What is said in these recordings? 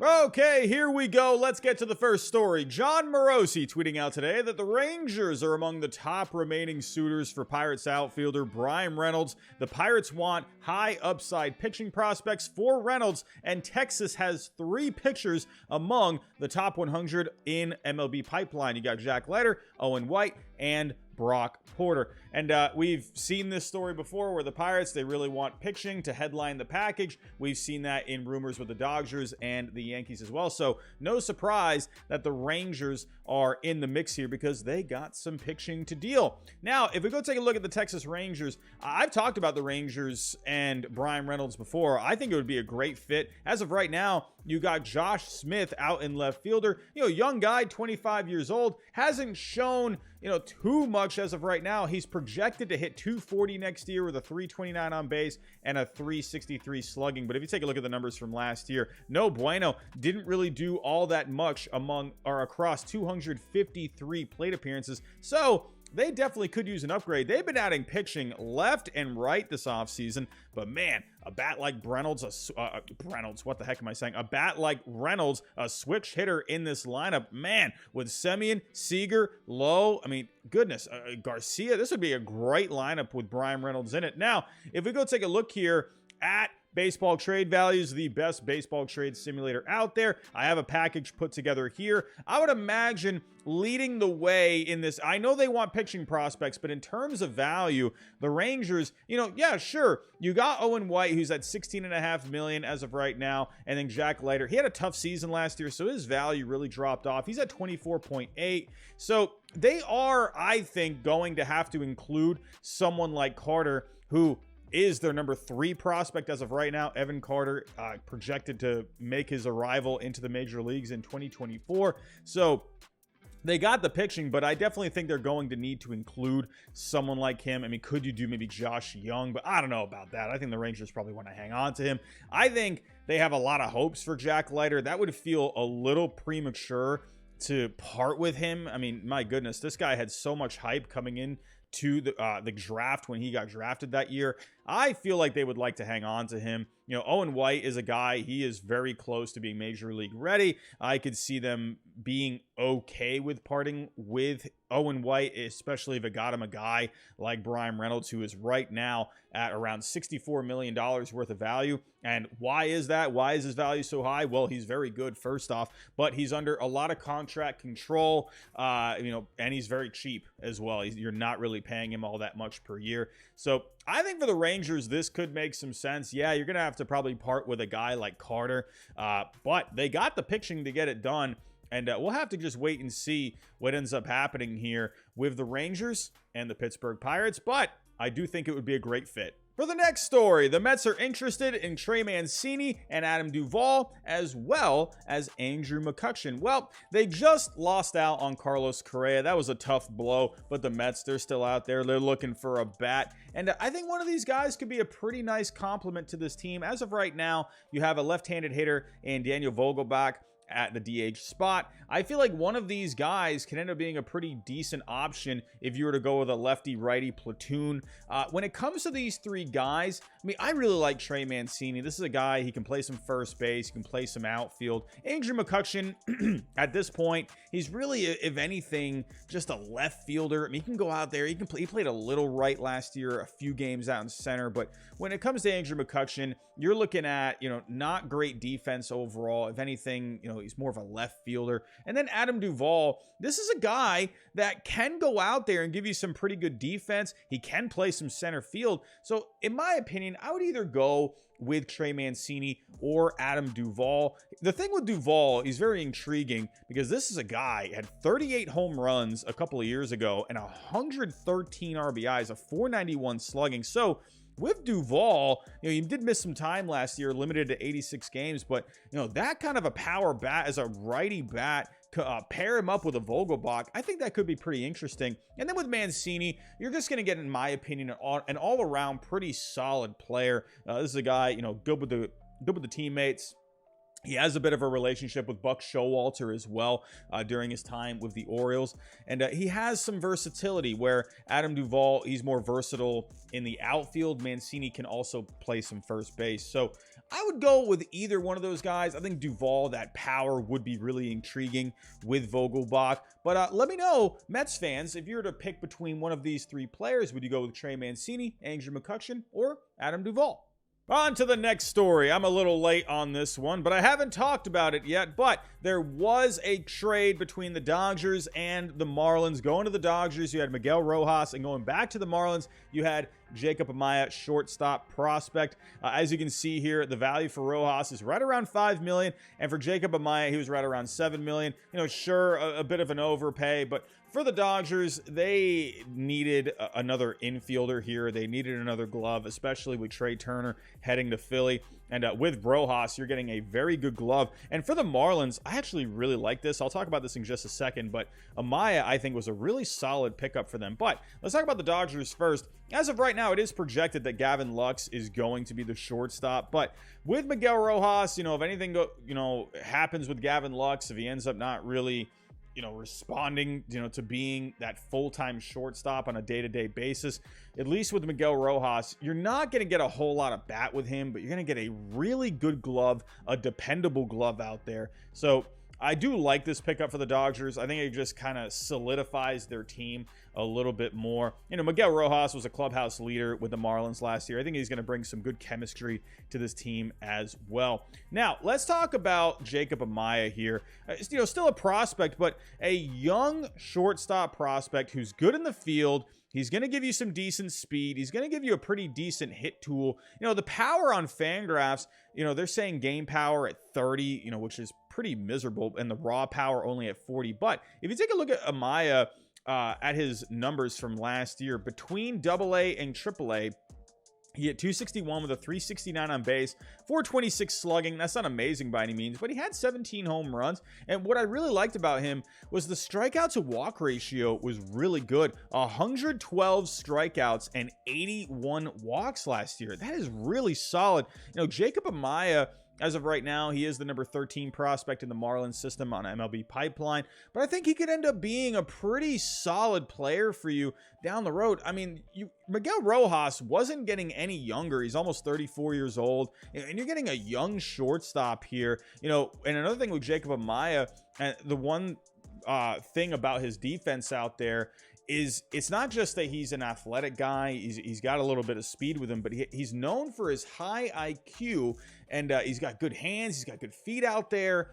Okay, here we go. Let's get to the first story. John Morosi tweeting out today that the Rangers are among the top remaining suitors for Pirates outfielder Bryan Reynolds. The Pirates want high upside pitching prospects for Reynolds, and Texas has 3 pitchers among the top 100 in MLB pipeline. You got Jack Leiter, Owen White, and Brock Porter. And we've seen this story before where the Pirates, they really want pitching to headline the package. We've seen that in rumors with the Dodgers and the Yankees as well. So no surprise that the Rangers are in the mix here because they got some pitching to deal. Now, if we go take a look at the Texas Rangers, I've talked about the Rangers and Bryan Reynolds before. I think it would be a great fit. As of right now, you got Josh Smith out in left fielder. Young guy, 25 years old, hasn't shown too much as of right now. He's projected to hit 240 next year with a 329 on base and a 363 slugging. But if you take a look at the numbers from last year, no bueno. Didn't really do all that much across 253 plate appearances. So they definitely could use an upgrade. They've been adding pitching left and right this offseason, but man, a bat like Reynolds, what the heck am I saying? A bat like Reynolds, a switch hitter in this lineup, man, with Semien, Seager, Lowe, goodness, Garcia, this would be a great lineup with Bryan Reynolds in it. Now, if we go take a look here at Baseball Trade Values, the best baseball trade simulator out there. I have a package put together here. I would imagine leading the way in this. I know they want pitching prospects, but in terms of value, the Rangers, yeah, sure. You got Owen White, who's at $16.5 million as of right now, and then Jack Leiter. He had a tough season last year, so his value really dropped off. He's at 24.8. So they are, I think, going to have to include someone like Carter, who is their number 3 prospect as of right now. Evan Carter projected to make his arrival into the major leagues in 2024. So they got the pitching, but I definitely think they're going to need to include someone like him. Could you do maybe Josh Young? But I don't know about that. I think the Rangers probably want to hang on to him. I think they have a lot of hopes for Jack Leiter. That would feel a little premature to part with him. My goodness, this guy had so much hype coming in to the draft when he got drafted that year. I feel like they would like to hang on to him. Owen White is a guy, he is very close to being major league ready. I could see them being okay with parting with Owen White, especially if it got him a guy like Bryan Reynolds, who is right now at around $64 million worth of value. And why is that? Why is his value so high? Well, he's very good, first off, but he's under a lot of contract control, and he's very cheap as well. You're not really paying him all that much per year. So I think for the Rangers, this could make some sense. Yeah, you're going to have to probably part with a guy like Carter, but they got the pitching to get it done. And we'll have to just wait and see what ends up happening here with the Rangers and the Pittsburgh Pirates. But I do think it would be a great fit. For the next story, the Mets are interested in Trey Mancini and Adam Duvall, as well as Andrew McCutchen. Well, they just lost out on Carlos Correa. That was a tough blow, but the Mets, they're still out there. They're looking for a bat. And I think one of these guys could be a pretty nice compliment to this team. As of right now, you have a left-handed hitter in Daniel Vogelbach at the DH spot. I feel like one of these guys can end up being a pretty decent option if you were to go with a lefty-righty platoon. When it comes to these 3 guys, I really like Trey Mancini. This is a guy, he can play some first base, he can play some outfield. Andrew McCutchen, at this point, he's really, if anything, just a left fielder. He can go out there, he played a little right last year, a few games out in center, but when it comes to Andrew McCutchen, you're looking at, not great defense overall. If anything, he's more of a left fielder. And then Adam Duvall, this is a guy that can go out there and give you some pretty good defense. He can play some center field. So in my opinion, I would either go with Trey Mancini or Adam Duvall. The thing with Duvall, he's very intriguing because this is a guy had 38 home runs a couple of years ago and 113 RBIs, a 491 slugging. So with Duvall, he did miss some time last year, limited to 86 games, but that kind of a power bat as a righty bat, pair him up with a Vogelbach, I think that could be pretty interesting. And then with Mancini, you're just going to get, in my opinion, an all-around pretty solid player. This is a guy, good with the teammates. He has a bit of a relationship with Buck Showalter as well during his time with the Orioles. And he has some versatility where Adam Duvall, he's more versatile in the outfield. Mancini can also play some first base. So I would go with either one of those guys. I think Duvall, that power would be really intriguing with Vogelbach. But let me know, Mets fans, if you were to pick between one of these three players, would you go with Trey Mancini, Andrew McCutchen, or Adam Duvall? On to the next story. I'm a little late on this one, but I haven't talked about it yet. But there was a trade between the Dodgers and the Marlins. Going to the Dodgers, you had Miguel Rojas, and going back to the Marlins, you had Jacob Amaya, shortstop prospect. As you can see here, the value for Rojas is right around $5 million, and for Jacob Amaya, he was right around $7 million. Sure, a bit of an overpay, but for the Dodgers, they needed another infielder here. They needed another glove, especially with Trey Turner heading to Philly. And with Rojas, you're getting a very good glove. And for the Marlins, I actually really like this. I'll talk about this in just a second, but Amaya, I think, was a really solid pickup for them. But let's talk about the Dodgers first. As of right now, it is projected that Gavin Lux is going to be the shortstop. But with Miguel Rojas, if anything happens with Gavin Lux, if he ends up not really responding, to being that full-time shortstop on a day-to-day basis, at least with Miguel Rojas, you're not going to get a whole lot of bat with him, but you're going to get a really good glove, a dependable glove out there. So I do like this pickup for the Dodgers. I think it just kind of solidifies their team a little bit more. Miguel Rojas was a clubhouse leader with the Marlins last year. I think he's going to bring some good chemistry to this team as well. Now, let's talk about Jacob Amaya here. Still a prospect, but a young shortstop prospect who's good in the field. He's going to give you some decent speed. He's going to give you a pretty decent hit tool. The power on Fangraphs, they're saying game power at 30, which is pretty miserable, and the raw power only at 40. But if you take a look at Amaya at his numbers from last year, between AA and AAA, he hit 261 with a 369 on base, 426 slugging. That's not amazing by any means, but he had 17 home runs. And what I really liked about him was the strikeout to walk ratio was really good. 112 strikeouts and 81 walks last year. That is really solid. Jacob Amaya, as of right now, he is the number 13 prospect in the Marlins system on MLB Pipeline, but I think he could end up being a pretty solid player for you down the road. I mean, Miguel Rojas wasn't getting any younger. He's almost 34 years old, and you're getting a young shortstop here. And another thing with Jacob Amaya, and the one thing about his defense out there is it's not just that he's an athletic guy. He's got a little bit of speed with him, but he's known for his high IQ, and he's got good hands. He's got good feet out there.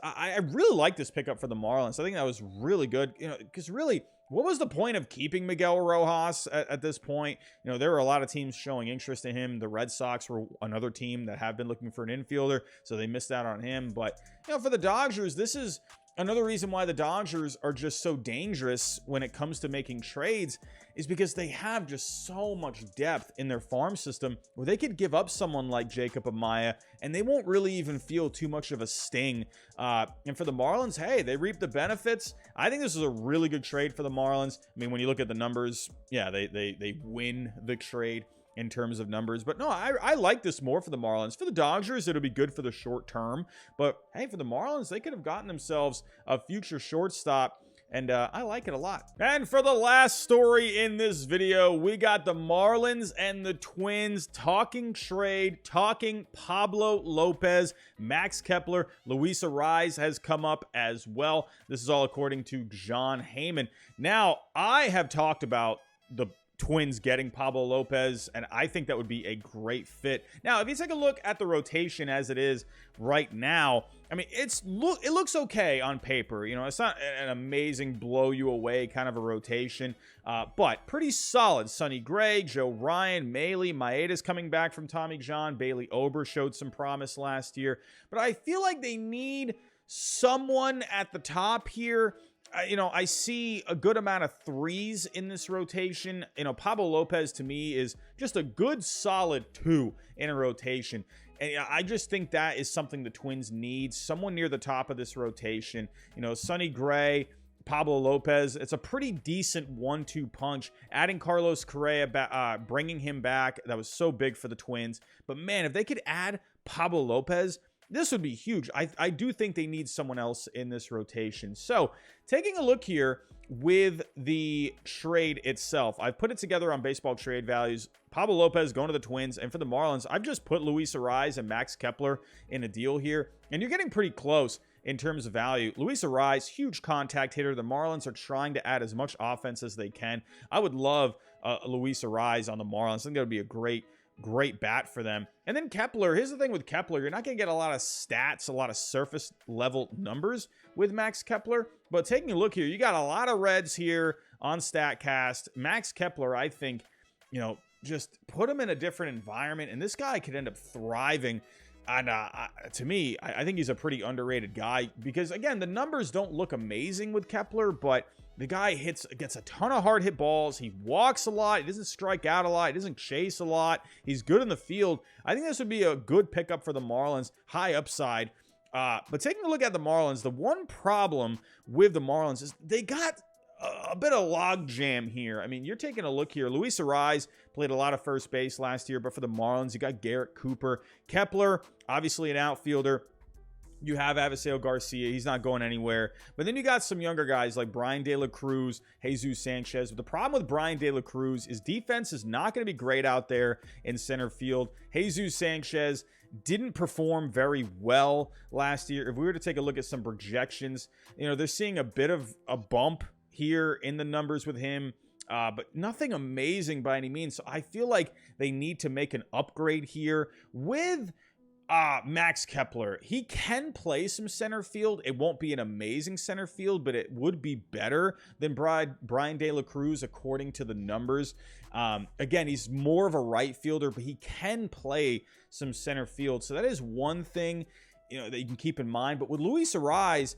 I really like this pickup for the Marlins. I think that was really good, because really, what was the point of keeping Miguel Rojas at this point? There were a lot of teams showing interest in him. The Red Sox were another team that have been looking for an infielder, so they missed out on him. But, for the Dodgers, this is another reason why the Dodgers are just so dangerous when it comes to making trades, is because they have just so much depth in their farm system where they could give up someone like Jacob Amaya and they won't really even feel too much of a sting. And for the Marlins, hey, they reap the benefits. I think this is a really good trade for the Marlins. I mean, when you look at the numbers, yeah, they win the trade in terms of numbers. But no, I like this more for the Marlins. For the Dodgers, it'll be good for the short term. But hey, for the Marlins, they could have gotten themselves a future shortstop. And I like it a lot. And for the last story in this video, we got the Marlins and the Twins talking trade, talking Pablo Lopez, Max Kepler, Luis Arraez has come up as well. This is all according to John Heyman. Now, I have talked about the Twins getting Pablo Lopez, and I think that would be a great fit. Now, if you take a look at the rotation as it is right now, I mean, it looks okay on paper. It's not an amazing blow you away kind of a rotation, but pretty solid. Sonny Gray, Joe Ryan, Maile, Maeda's coming back from Tommy John. Bailey Ober showed some promise last year, but I feel like they need someone at the top here. I see a good amount of threes in this rotation. Pablo Lopez to me is just a good solid 2 in a rotation. And I just think that is something the Twins need. Someone near the top of this rotation. Sonny Gray, Pablo Lopez. It's a pretty decent 1-2 punch. Adding Carlos Correa, bringing him back, that was so big for the Twins. But man, if they could add Pablo Lopez, this would be huge. I do think they need someone else in this rotation. So taking a look here with the trade itself, I've put it together on baseball trade values. Pablo Lopez going to the Twins, and for the Marlins, I've just put Luis Arraez and Max Kepler in a deal here, and you're getting pretty close in terms of value. Luis Arraez, huge contact hitter. The Marlins are trying to add as much offense as they can. I would love Luis Arraez on the Marlins. I think that would be a great bat for them. And then Kepler, here's the thing with Kepler, you're not going to get a lot of stats, a lot of surface level numbers with Max Kepler, but taking a look here, you got a lot of reds here on StatCast. Max Kepler, I think, just put him in a different environment, and this guy could end up thriving. And to me, I think he's a pretty underrated guy because, again, the numbers don't look amazing with Kepler, but the guy gets a ton of hard hit balls. He walks a lot. He doesn't strike out a lot. He doesn't chase a lot. He's good in the field. I think this would be a good pickup for the Marlins. High upside. But taking a look at the Marlins, the one problem with the Marlins is they got a bit of log jam here. I mean, you're taking a look here. Luis Arraez played a lot of first base last year, but for the Marlins, you got Garrett Cooper. Kepler, obviously an outfielder. You have Aviseo Garcia. He's not going anywhere. But then you got some younger guys like Brian De La Cruz, Jesus Sanchez. But the problem with Brian De La Cruz is defense is not going to be great out there in center field. Jesus Sanchez didn't perform very well last year. If we were to take a look at some projections, they're seeing a bit of a bump here in the numbers with him, but nothing amazing by any means. So I feel like they need to make an upgrade here with Max Kepler. He can play some center field. It won't be an amazing center field, but it would be better than Brian De La Cruz, according to the numbers. Again, he's more of a right fielder, but he can play some center field. So that is one thing that you can keep in mind. But with Luis Arraez,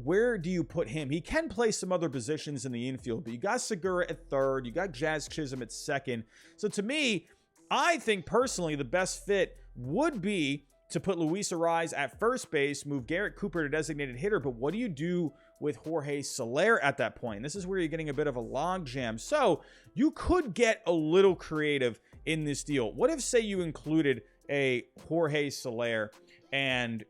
where do you put him? He can play some other positions in the infield, but you got Segura at third, you got Jazz Chisholm at second. So to me, I think personally the best fit would be to put Luis Arraez at first base, move Garrett Cooper to designated hitter. But what do you do with Jorge Soler at that point? And this is where you're getting a bit of a logjam. So you could get a little creative in this deal. What if, say, you included a Jorge Soler, and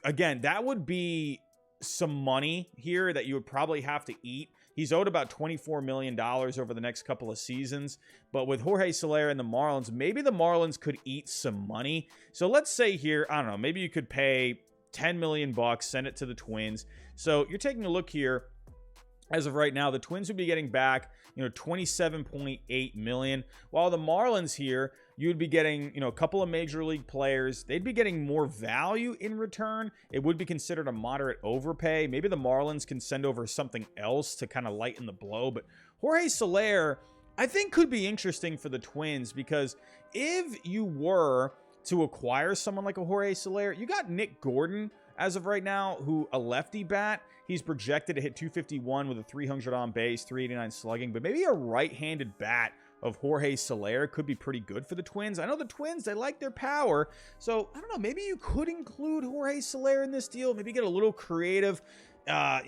again, that would be some money here that you would probably have to eat. He's owed about $24 million over the next couple of seasons. But with Jorge Soler and the Marlins, maybe the Marlins could eat some money. So let's say here, I don't know, maybe you could pay $10 million, send it to the Twins. So you're taking a look here. As of right now, the Twins would be getting back, $27.8 million. While the Marlins here, you would be getting, a couple of major league players. They'd be getting more value in return. It would be considered a moderate overpay. Maybe the Marlins can send over something else to kind of lighten the blow. But Jorge Soler, I think, could be interesting for the Twins, because if you were to acquire someone like a Jorge Soler, you got Nick Gordon as of right now, who a lefty bat. He's projected to hit 251 with a 300 on base, 389 slugging, but maybe a right-handed bat of Jorge Soler could be pretty good for the Twins. I know the Twins, they like their power, so I don't know, maybe you could include Jorge Soler in this deal, maybe get a little creative. I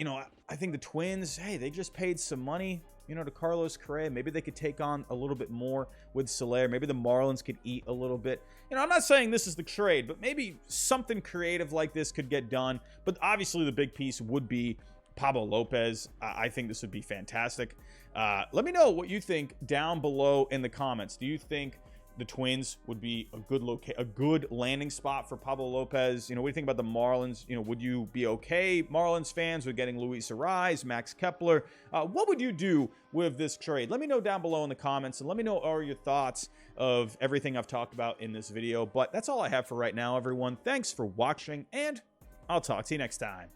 think the Twins, hey, they just paid some money, to Carlos Correa. Maybe they could take on a little bit more with Soler. Maybe the Marlins could eat a little bit. I'm not saying this is the trade, but maybe something creative like this could get done. But obviously the big piece would be Pablo Lopez. I think this would be fantastic. Let me know what you think down below in the comments. Do you think the Twins would be a good landing spot for Pablo Lopez? What do you think about the Marlins? Would you be okay, Marlins fans, with getting Luis Arraez, Max Kepler? What would you do with this trade? Let me know down below in the comments, and let me know all your thoughts of everything I've talked about in this video. But that's all I have for right now, everyone. Thanks for watching, and I'll talk to you next time.